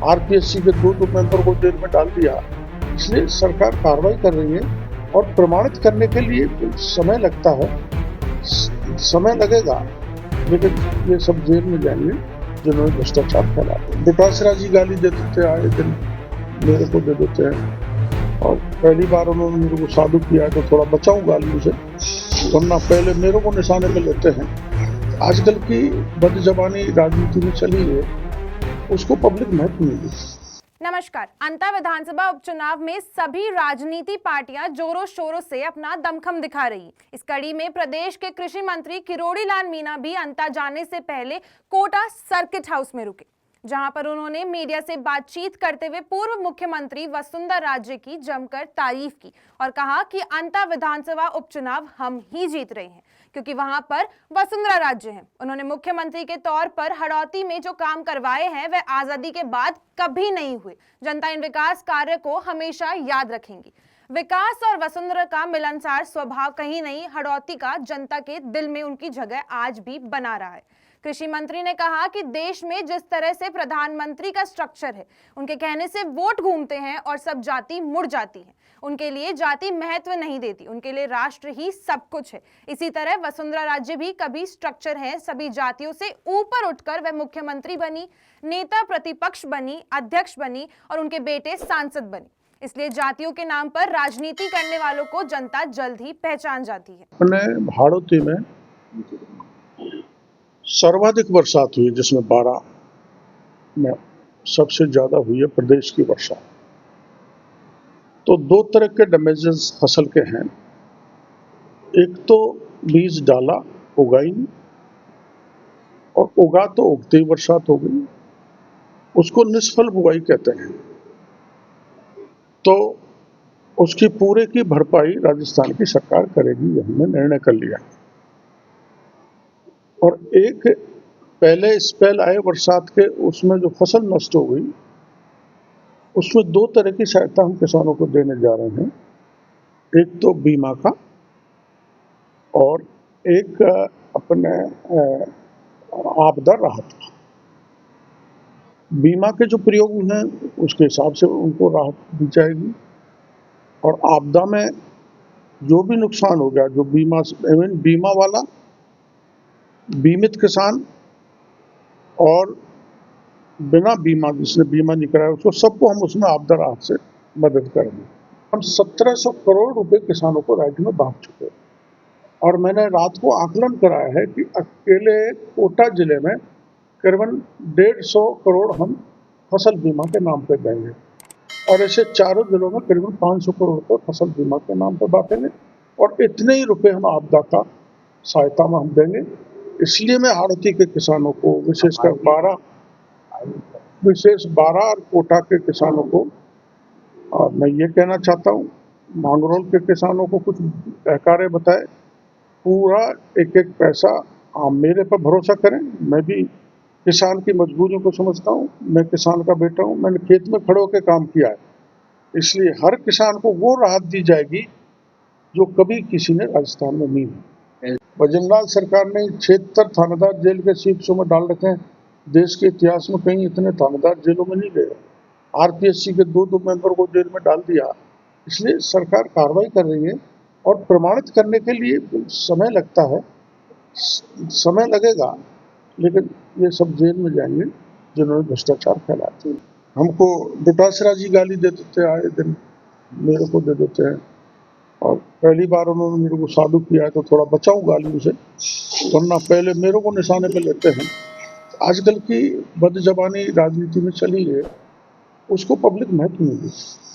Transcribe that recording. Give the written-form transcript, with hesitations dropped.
RPSC के दो member को जेल में डाल दिया। इसलिए सरकार कार्रवाई कर रही है और प्रमाणित करने के लिए समय लगता है, समय लगेगा, लेकिन ये सब जेल में जाएंगे जिन्होंने भ्रष्टाचार फैलाया। विकासराज जी गाली दे देते हैं, आए दिन मेरे को दे देते हैं, और पहली बार उन्होंने मेरे को साधु किया है तो थोड़ा बचाऊं गालियों से, वरना पहले मेरे को निशाने पे लेते हैं। आजकल की बदजबानी राजनीति में चली है, उसको पब्लिक महत्व नहीं देती। नमस्कार। अंता विधानसभा उपचुनाव में सभी राजनीति पार्टियां जोरों शोरों से अपना दमखम दिखा रही। इस कड़ी में प्रदेश के कृषि मंत्री किरोड़ी लाल मीणा भी अंता जाने से पहले कोटा सर्किट हाउस में रुके, जहां पर उन्होंने मीडिया से बातचीत करते हुए पूर्व मुख्यमंत्री वसुंधरा राजे की जमकर तारीफ की और कहा कि अंता विधानसभा उपचुनाव हम ही जीत रहे हैं, क्योंकि वहां पर वसुंधरा राजे हैं। उन्होंने मुख्यमंत्री के तौर पर हड़ौती में जो काम करवाए हैं वह आजादी के बाद कभी नहीं हुए। जनता इन विकास कार्य को हमेशा याद रखेंगी। विकास और वसुंधरा का मिलनसार स्वभाव कहीं नहीं, हड़ौती का जनता के दिल में उनकी जगह आज भी बना रहा है। कृषि मंत्री ने कहा कि देश में जिस तरह से प्रधानमंत्री का स्ट्रक्चर है, उनके कहने से वोट घूमते हैं और सब जाति मुड़ जाती है। उनके लिए जाति महत्व नहीं देती, उनके लिए राष्ट्र ही सब कुछ है। इसी तरह वसुंधरा राजे भी कभी स्ट्रक्चर है, सभी जातियों से ऊपर उठकर वह मुख्यमंत्री बनी, नेता प्रतिपक्ष बनी, अध्यक्ष बनी और उनके बेटे सांसद बनी। इसलिए जातियों के नाम पर राजनीति करने वालों को जनता जल्द ही पहचान जाती है। अपने हाड़ौती में सर्वाधिक बरसात हुई, जिसमें 12 में सबसे ज्यादा हुई है प्रदेश की वर्षा। तो दो तरह के डैमेजेस फसल के हैं। एक तो बीज डाला, उगाई, और उगा तो उगते ही बरसात हो गई, उसको निष्फल बुआई कहते हैं। तो उसकी पूरे की भरपाई राजस्थान की सरकार करेगी, ये हमने निर्णय कर लिया। और एक पहले स्पेल आए बरसात के, उसमें जो फसल नष्ट हो गई, उसमें दो तरह की सहायता हम किसानों को देने जा रहे हैं। एक तो बीमा का और एक अपने आपदा राहत का। बीमा के जो प्रयोग हैं उसके हिसाब से उनको राहत दी जाएगी, और आपदा में जो भी नुकसान हो गया, जो बीमा वाला, बीमित किसान और बिना बीमा, जिसने बीमा नहीं कराया उसको, सबको हम उसमें आपदा राहत से मदद करेंगे। हम 1700 करोड़ रुपए किसानों को राज्य में बांट चुके हैं, और मैंने रात को आकलन कराया है कि अकेले कोटा जिले में करीबन 150 करोड़ हम फसल बीमा के नाम पे देंगे, और ऐसे चारों जिलों में करीबन 500 करोड़ रुपए फसल बीमा के नाम पे बांटेंगे, और इतने ही रुपए हम आपदा का सहायता में हम देंगे। इसलिए मैं हाड़ौती के किसानों को विशेषकर 12 और कोटा के किसानों को मैं ये कहना चाहता हूँ, मांगरोल के किसानों को कुछ सहकार्य बताए, पूरा एक एक पैसा आप मेरे पर भरोसा करें। मैं भी किसान की मजबूरियों को समझता हूँ, मैं किसान का बेटा हूँ, मैंने खेत में खड़े होकर काम किया है, इसलिए हर किसान को वो राहत दी जाएगी जो कभी किसी ने राजस्थान में नहीं है। भजनलाल सरकार ने 76 थानेदार जेल के शीर्षों में डाल रखे हैं। देश के इतिहास में कहीं इतने थानेदार जेलों में नहीं गए। आरपीएससी के दो मेंबर को जेल में डाल दिया। इसलिए सरकार कार्रवाई कर रही है, और प्रमाणित करने के लिए समय लगता है, समय लगेगा, लेकिन ये सब जेल में जाएंगे जिन्होंने भ्रष्टाचार फैलाया। हमको विकासराज जी गाली दे देते हैं, आए दिन मेरे को दे देते हैं, और पहली बार उन्होंने मेरे को साधु किया है तो थोड़ा बचाऊं गालियों से, वरना पहले मेरे को निशाने पे लेते हैं। आजकल की बदजबानी राजनीति में चली है, उसको पब्लिक महत्व नहीं देती।